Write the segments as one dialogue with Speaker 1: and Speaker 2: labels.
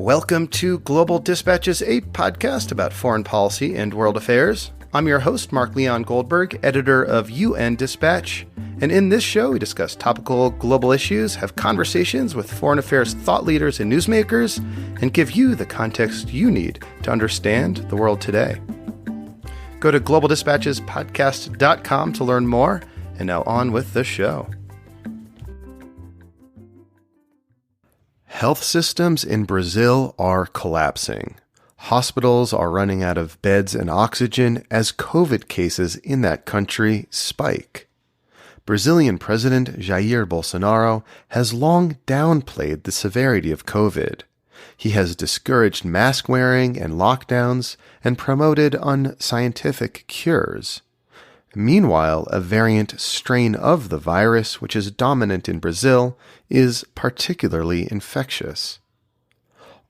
Speaker 1: Welcome to Global Dispatches, a podcast about foreign policy and world affairs. I'm your host, Mark Leon Goldberg, editor of UN Dispatch. And in this show, we discuss topical global issues, have conversations with foreign affairs thought leaders and newsmakers, and give you the context you need to understand the world today. Go to globaldispatchespodcast.com to learn more. And now on with the show. Health systems in Brazil are collapsing. Hospitals are running out of beds and oxygen as COVID cases in that country spike. Brazilian President Jair Bolsonaro has long downplayed the severity of COVID. He has discouraged mask wearing and lockdowns and promoted unscientific cures. Meanwhile, a variant strain of the virus, which is dominant in Brazil, is particularly infectious.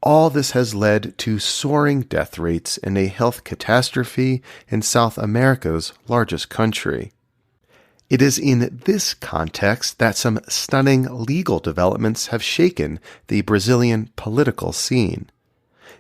Speaker 1: All this has led to soaring death rates and a health catastrophe in South America's largest country. It is in this context that some stunning legal developments have shaken the Brazilian political scene.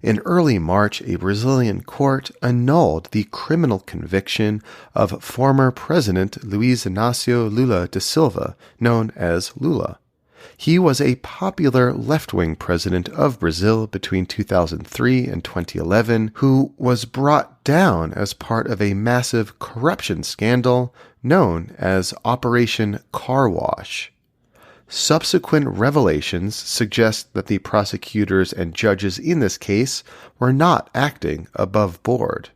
Speaker 1: In early March, a Brazilian court annulled the criminal conviction of former President Luiz Inácio Lula da Silva, known as Lula. He was a popular left-wing president of Brazil between 2003 and 2011 who was brought down as part of a massive corruption scandal known as Operation Car Wash. Subsequent revelations suggest that the prosecutors and judges in this case were not acting above board.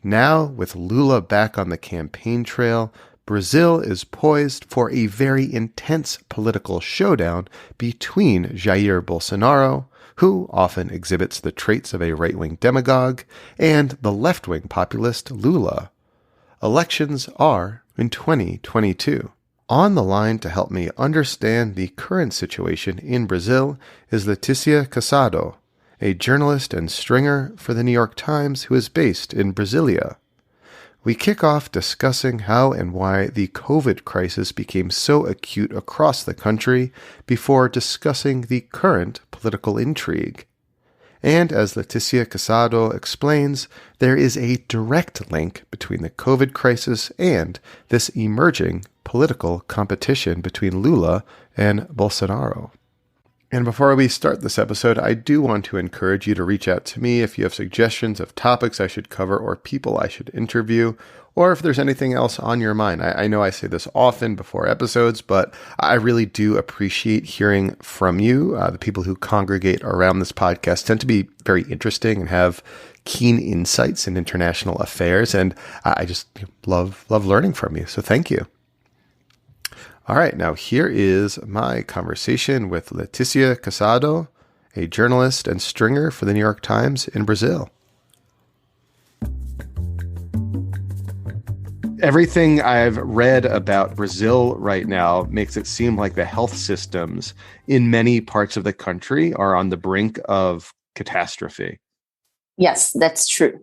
Speaker 1: Now, with Lula back on the campaign trail, Brazil is poised for a very intense political showdown between Jair Bolsonaro, who often exhibits the traits of a right-wing demagogue, and the left-wing populist Lula. Elections are in 2022. On the line to help me understand the current situation in Brazil is Leticia Casado, a journalist and stringer for the New York Times who is based in Brasilia. We kick off discussing how and why the COVID crisis became so acute across the country before discussing the current political intrigue. And as Leticia Casado explains, there is a direct link between the COVID crisis and this emerging political competition between Lula and Bolsonaro. And before we start this episode, I do want to encourage you to reach out to me if you have suggestions of topics I should cover or people I should interview, or if there's anything else on your mind. I know I say this often before episodes, but I really do appreciate hearing from you. The people who congregate around this podcast tend to be very interesting and have keen insights in international affairs, and I just love learning from you. So thank you. All right, now here is my conversation with Leticia Casado, a journalist and stringer for the New York Times in Brazil. Everything I've read about Brazil right now makes it seem like the health systems in many parts of the country are on the brink of catastrophe.
Speaker 2: Yes, that's true.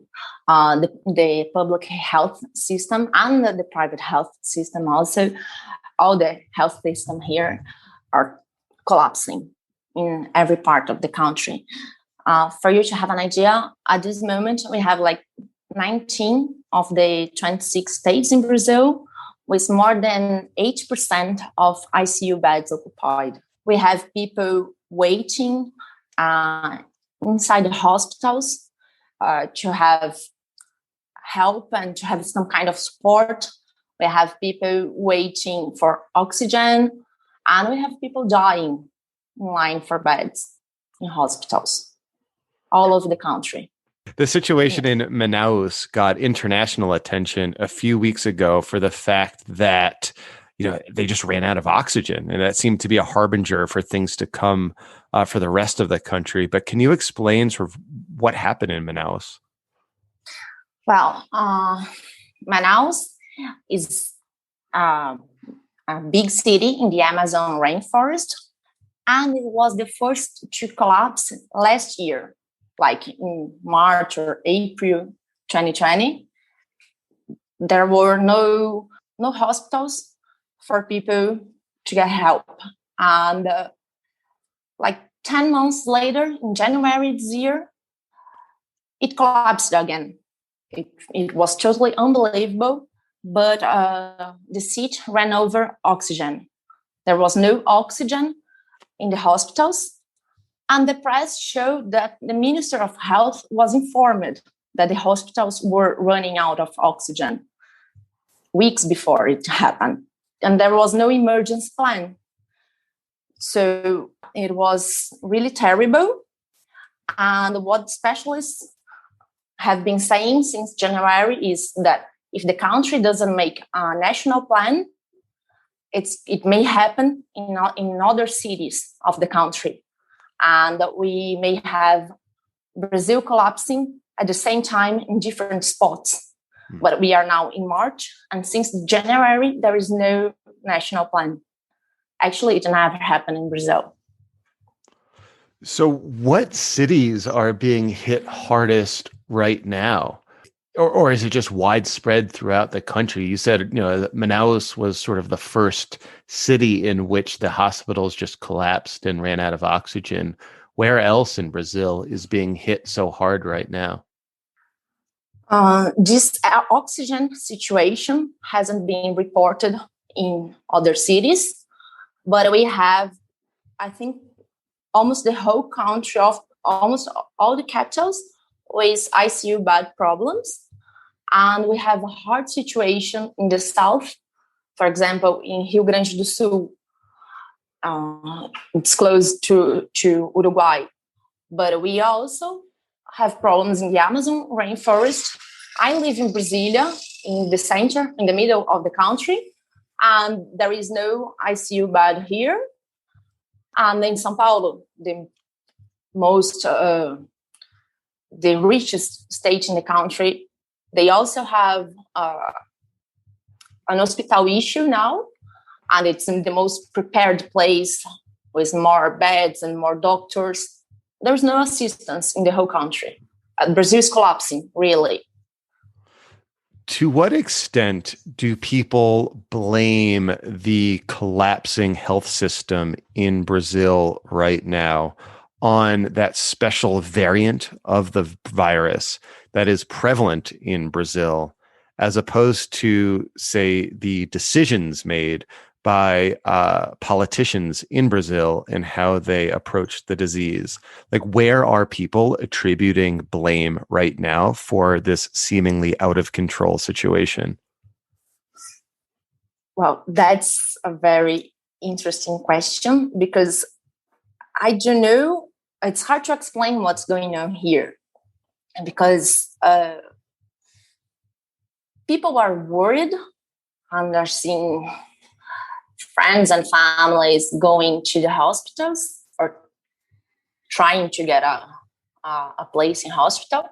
Speaker 2: The public health system and the private health system also, all the health system here are collapsing in every part of the country. For you to have an idea, at this moment, we have like 19 of the 26 states in Brazil with more than 80% of ICU beds occupied. We have people waiting inside the hospitals to have help and to have some kind of support. We have people waiting for oxygen, and we have people dying in line for beds in hospitals all over the country.
Speaker 1: The situation in Manaus got international attention a few weeks ago for the fact that, they just ran out of oxygen, and that seemed to be a harbinger for things to come for the rest of the country. But can you explain sort of what happened in Manaus?
Speaker 2: Well, Manaus is a big city in the Amazon rainforest, and it was the first to collapse last year, like in March or April 2020. There were no hospitals for people to get help, and 10 months later, in January this year, it collapsed again. It was totally unbelievable, but the seat ran over oxygen. There was no oxygen in the hospitals, and the press showed that the Minister of Health was informed that the hospitals were running out of oxygen weeks before it happened, and there was no emergency plan. So it was really terrible. And what specialists have been saying since January is that if the country doesn't make a national plan, it may happen in other cities of the country. And we may have Brazil collapsing at the same time in different spots. But we are now in March, and since January, there is no national plan. Actually, it never happened in Brazil.
Speaker 1: So what cities are being hit hardest right now? Or is it just widespread throughout the country? You said, that Manaus was sort of the first city in which the hospitals just collapsed and ran out of oxygen. Where else in Brazil is being hit so hard right now?
Speaker 2: This oxygen situation hasn't been reported in other cities, but we have, I think, almost the whole country of almost all the capitals with ICU bed problems. And we have a hard situation in the south. For example, in Rio Grande do Sul, it's close to Uruguay. But we also have problems in the Amazon rainforest. I live in Brasilia, in the center, in the middle of the country, and there is no ICU bed here. And in São Paulo, the richest state in the country, they also have an hospital issue now, and it's in the most prepared place with more beds and more doctors. There's no assistance in the whole country. Brazil is collapsing, really.
Speaker 1: To what extent do people blame the collapsing health system in Brazil right now on that special variant of the virus that is prevalent in Brazil, as opposed to, say, the decisions made by politicians in Brazil and how they approach the disease? Like, where are people attributing blame right now for this seemingly out of control situation?
Speaker 2: Well, that's a very interesting question, because I don't know. It's hard to explain what's going on here, because people are worried and are seeing friends and families going to the hospitals or trying to get a place in hospital.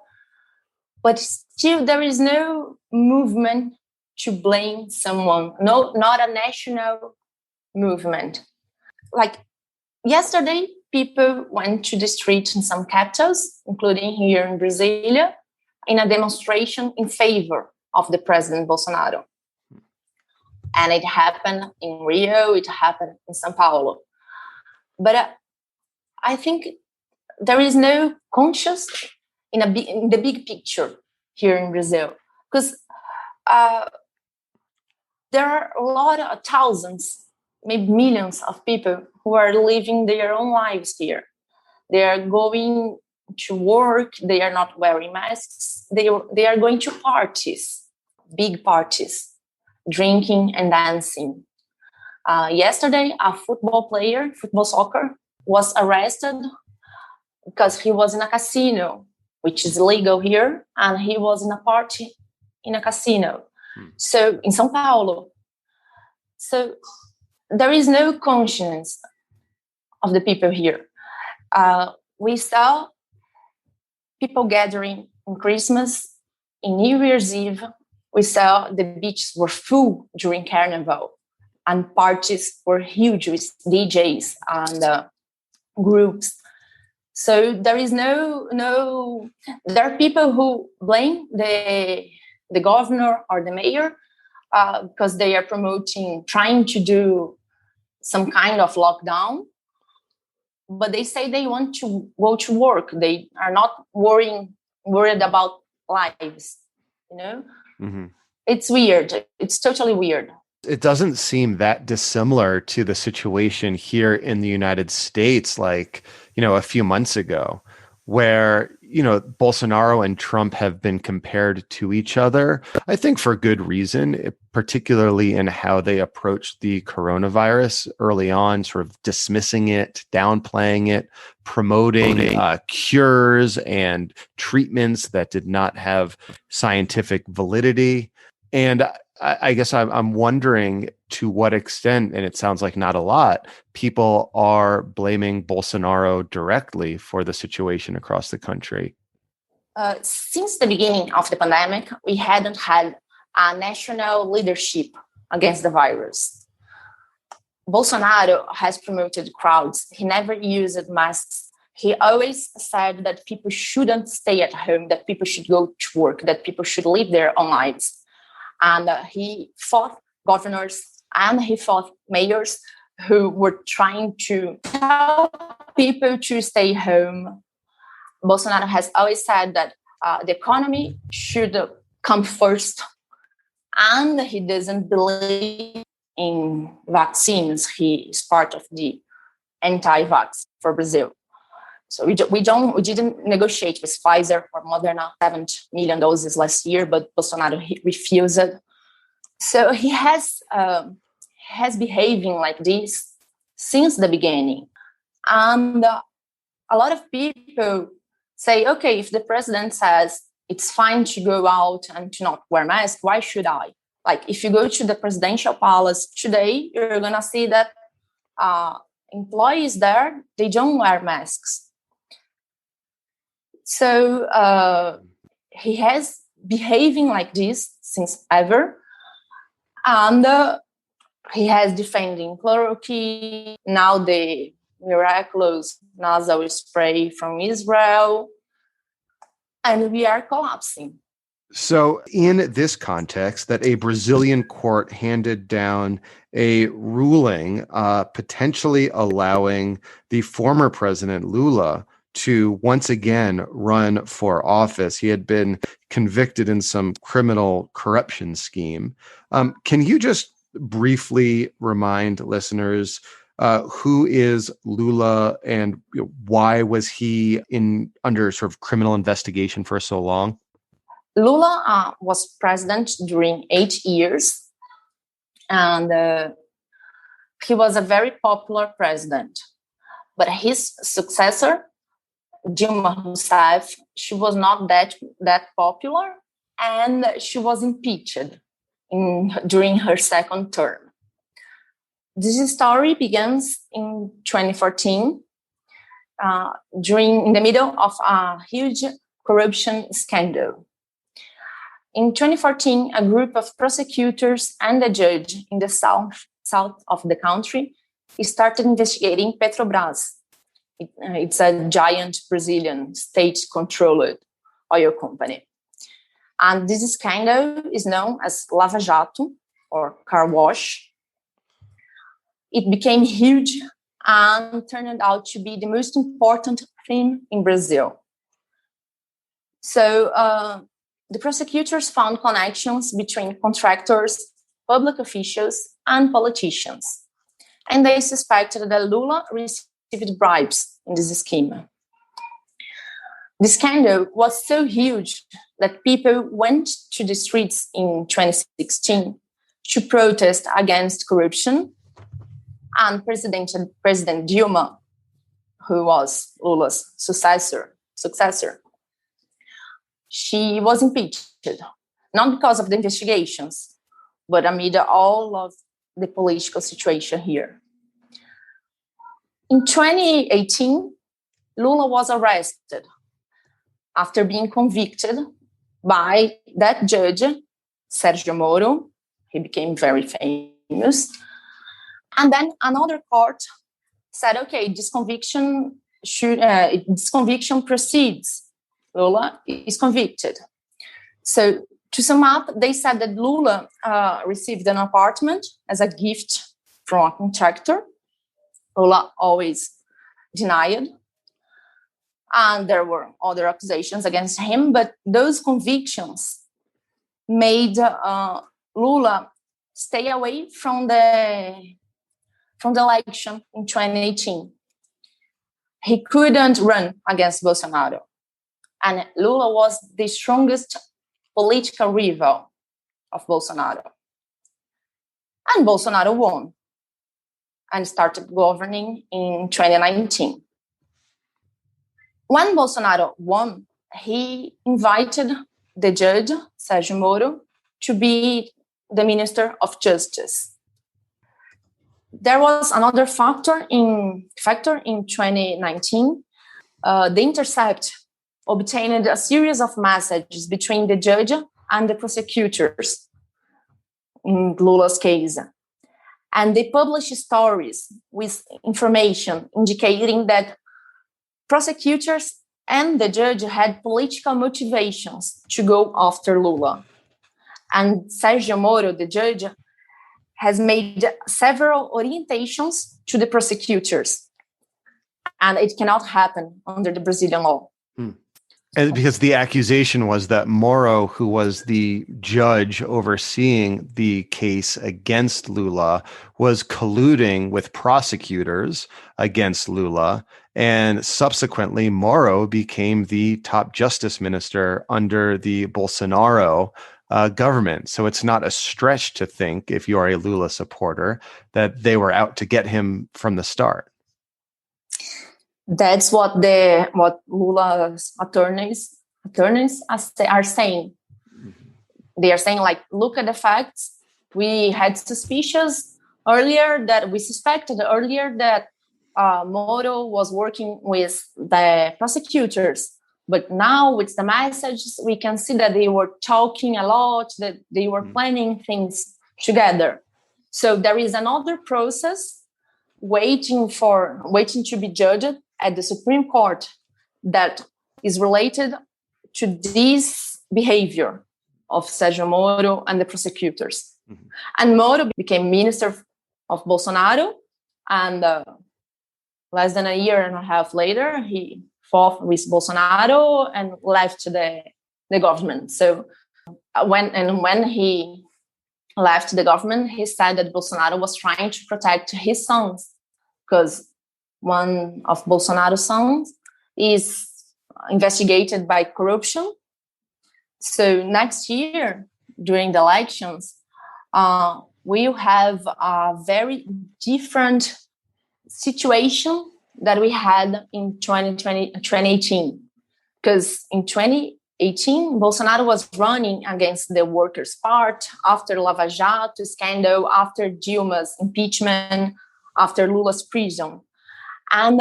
Speaker 2: But still, there is no movement to blame someone. No, not a national movement. Like yesterday, people went to the streets in some capitals, including here in Brasilia, in a demonstration in favor of the President Bolsonaro. And it happened in Rio, it happened in São Paulo. But I think there is no conscious in the big picture here in Brazil, because there are a lot of thousands, maybe millions of people who are living their own lives here. They are going to work, they are not wearing masks, they are going to parties, big parties, drinking and dancing. Yesterday, a football player, football soccer, was arrested because he was in a casino, which is illegal here, and he was in a party in a casino. So in São Paulo. So there is no conscience of the people here. We saw people gathering on Christmas, in New Year's Eve. We saw the beaches were full during Carnival, and parties were huge with DJs and groups. So there is no. There are people who blame the governor or the mayor because they are trying to do some kind of lockdown. but they say they want to go to work. They are not worried about lives, you know?
Speaker 1: Mm-hmm.
Speaker 2: It's weird. It's totally weird.
Speaker 1: It doesn't seem that dissimilar to the situation here in the United States, like, a few months ago, where, Bolsonaro and Trump have been compared to each other, I think for good reason, particularly in how they approached the coronavirus early on, sort of dismissing it, downplaying it, promoting cures and treatments that did not have scientific validity. And I guess I'm wondering to what extent, and it sounds like not a lot, people are blaming Bolsonaro directly for the situation across the country.
Speaker 2: Since the beginning of the pandemic, we hadn't had a national leadership against the virus. Bolsonaro has promoted crowds. He never used masks. He always said that people shouldn't stay at home, that people should go to work, that people should live their own lives. And he fought governors and he fought mayors who were trying to tell people to stay home. Bolsonaro has always said that the economy should come first, and he doesn't believe in vaccines. He is part of the anti-vax for Brazil. So we didn't negotiate with Pfizer or Moderna 7 million doses last year, but Bolsonaro refused it. So he has behaving like this since the beginning. And a lot of people say, okay, if the president says it's fine to go out and to not wear masks, why should I? Like, if you go to the presidential palace today, you're going to see that employees there, they don't wear masks. So he has behaving like this since ever. And he has defending chloroquine, now the miraculous nasal spray from Israel, and we are collapsing.
Speaker 1: So in this context, that a Brazilian court handed down a ruling potentially allowing the former president Lula to once again run for office. He had been convicted in some criminal corruption scheme. Can you just briefly remind listeners who is Lula and why was he under sort of criminal investigation for so long?
Speaker 2: Lula was president during 8 years, and he was a very popular president. But his successor, Dilma Rousseff, she was not that popular, and she was impeached during her second term. This story begins in 2014, in the middle of a huge corruption scandal. In 2014, a group of prosecutors and a judge in the south of the country started investigating Petrobras. It's a giant Brazilian state-controlled oil company. And this scandal is known as Lava Jato, or car wash. It became huge and turned out to be the most important thing in Brazil. So the prosecutors found connections between contractors, public officials, and politicians. And they suspected that Lula received bribes in this scheme. The scandal was so huge that people went to the streets in 2016 to protest against corruption. And President Dilma, who was Lula's successor, she was impeached, not because of the investigations, but amid all of the political situation here. In 2018, Lula was arrested after being convicted by that judge, Sergio Moro. He became very famous. And then another court said, okay, this conviction proceeds. Lula is convicted. So to sum up, they said that Lula received an apartment as a gift from a contractor. Lula always denied. And there were other accusations against him, but those convictions made Lula stay away from the election in 2018. He couldn't run against Bolsonaro. And Lula was the strongest political rival of Bolsonaro. And Bolsonaro won and started governing in 2019. When Bolsonaro won, he invited the judge, Sérgio Moro, to be the Minister of Justice. There was another factor in 2019. The Intercept obtained a series of messages between the judge and the prosecutors in Lula's case. And they published stories with information indicating that prosecutors and the judge had political motivations to go after Lula. And Sérgio Moro, the judge, has made several orientations to the prosecutors. And it cannot happen under the Brazilian law.
Speaker 1: And because the accusation was that Moro, who was the judge overseeing the case against Lula, was colluding with prosecutors against Lula. And subsequently, Moro became the top justice minister under the Bolsonaro government. So it's not a stretch to think, if you are a Lula supporter, that they were out to get him from the start.
Speaker 2: That's what Lula's attorneys are saying. They are saying, like, look at the facts. We had suspected earlier that Moro was working with the prosecutors. But now with the messages, we can see that they were talking a lot, that they were planning things together. So there is another process waiting to be judged at the Supreme Court that is related to this behavior of Sérgio Moro and the prosecutors. Mm-hmm. And Moro became minister of Bolsonaro, and less than a year and a half later, he fought with Bolsonaro and left the government. So when he left the government, he said that Bolsonaro was trying to protect his sons, because one of Bolsonaro's sons is investigated by corruption. So next year, during the elections, we'll have a very different situation that we had in 2018. Because in 2018, Bolsonaro was running against the Workers' Party after Lava Jato scandal, after Dilma's impeachment, after Lula's prison. And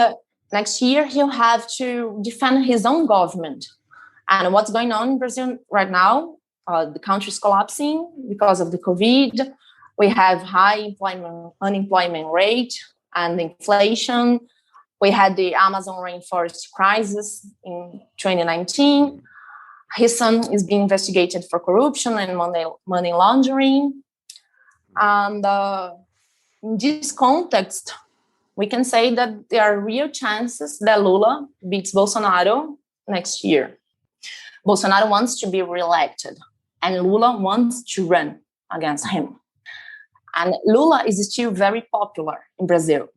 Speaker 2: next year, he'll have to defend his own government. And what's going on in Brazil right now, the country is collapsing because of the COVID. We have high unemployment rate and inflation. We had the Amazon rainforest crisis in 2019. His son is being investigated for corruption and money laundering. And in this context, we can say that there are real chances that Lula beats Bolsonaro next year. Bolsonaro wants to be reelected, and Lula wants to run against him. And Lula is still very popular in Brazil.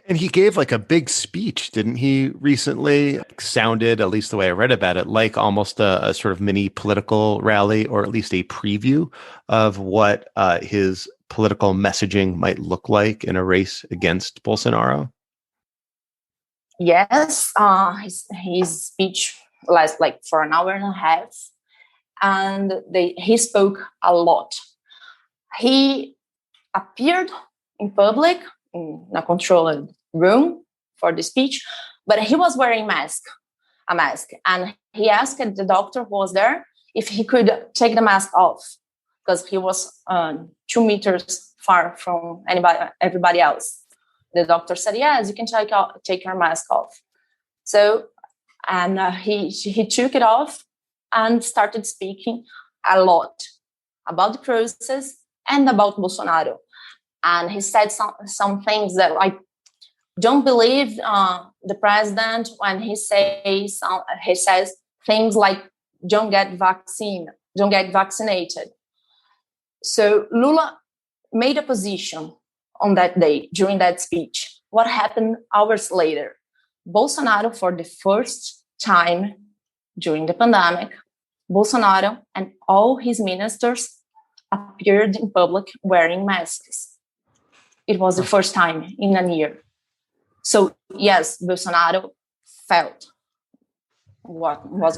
Speaker 1: And he gave like a big speech, didn't he, recently? Sounded, at least the way I read about it, like almost a sort of mini political rally, or at least a preview of what his political messaging might look like in a race against Bolsonaro.
Speaker 2: Yes, his speech lasted like for an hour and a half, and he spoke a lot. He appeared in public in a controlled room for the speech, but he was wearing a mask, and he asked the doctor who was there if he could take the mask off, because he was 2 meters far from everybody else. The doctor said, yes, you can take your mask off. So, and he took it off and started speaking a lot about the process and about Bolsonaro. And he said some things that, like, don't believe the president when he says things like don't get vaccinated. So Lula made a position on that day during that speech. What happened hours later? Bolsonaro, for the first time during the pandemic, Bolsonaro and all his ministers appeared in public wearing masks. It was the first time in a year. So yes, Bolsonaro felt what's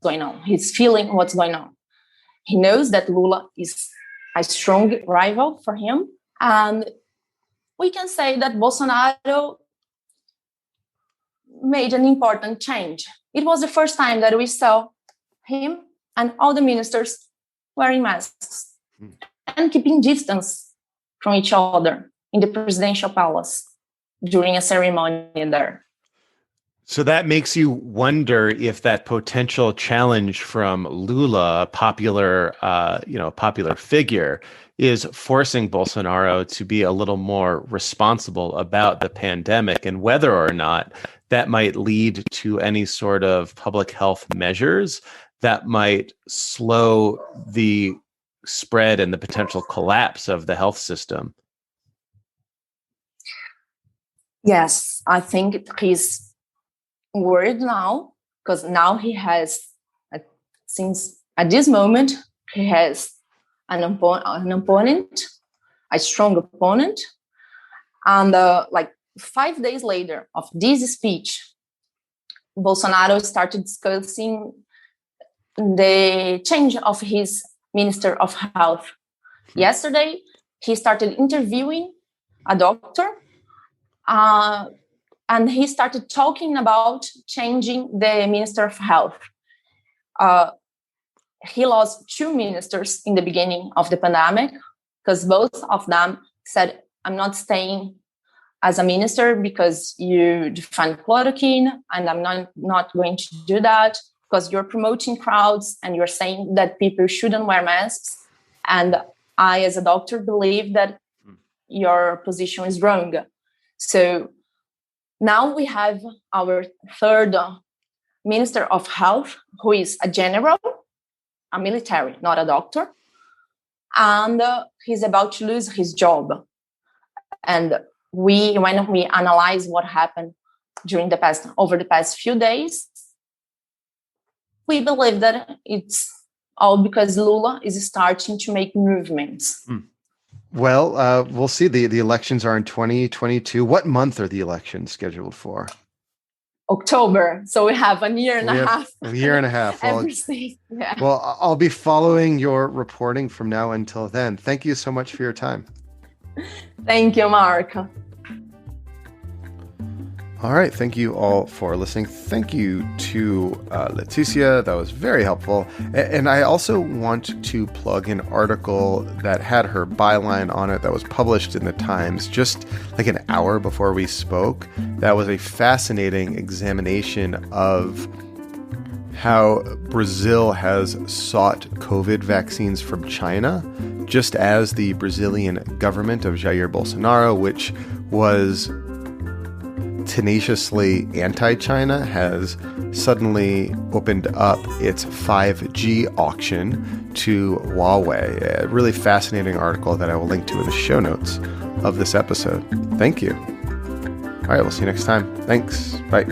Speaker 2: going on. He's feeling what's going on. He knows that Lula is a strong rival for him. And we can say that Bolsonaro made an important change. It was the first time that we saw him and all the ministers wearing masks and keeping distance from each other in the presidential palace during a ceremony there.
Speaker 1: So that makes you wonder if that potential challenge from Lula, a popular figure, is forcing Bolsonaro to be a little more responsible about the pandemic, and whether or not that might lead to any sort of public health measures that might slow the spread and the potential collapse of the health system.
Speaker 2: Yes, I think he's worried now, because now he has, since at this moment, he has an opponent, a strong opponent. And 5 days later of this speech, Bolsonaro started discussing the change of his Minister of Health. Yesterday, he started interviewing a doctor, and he started talking about changing the Minister of Health. He lost 2 ministers in the beginning of the pandemic because both of them said, I'm not staying as a minister because you define chloroquine, and I'm not going to do that because you're promoting crowds and you're saying that people shouldn't wear masks. And I, as a doctor, believe that your position is wrong. So now we have our third Minister of Health, who is a general, a military, not a doctor. And he's about to lose his job. And when we analyze what happened over the past few days, we believe that it's all because Lula is starting to make movements.
Speaker 1: Well, we'll see. The elections are in 2022. What month are the elections scheduled for?
Speaker 2: October. So we have a year and a half.
Speaker 1: A year and a half. Well, I'll be following your reporting from now until then. Thank you so much for your time.
Speaker 2: Thank you, Mark.
Speaker 1: All right. Thank you all for listening. Thank you to Leticia. That was very helpful. And I also want to plug an article that had her byline on it that was published in the Times just like an hour before we spoke. That was a fascinating examination of how Brazil has sought COVID vaccines from China, just as the Brazilian government of Jair Bolsonaro, which was tenaciously anti-China, has suddenly opened up its 5G auction to Huawei. A really fascinating article that I will link to in the show notes of this episode. Thank you. All right, we'll see you next time. Thanks. Bye.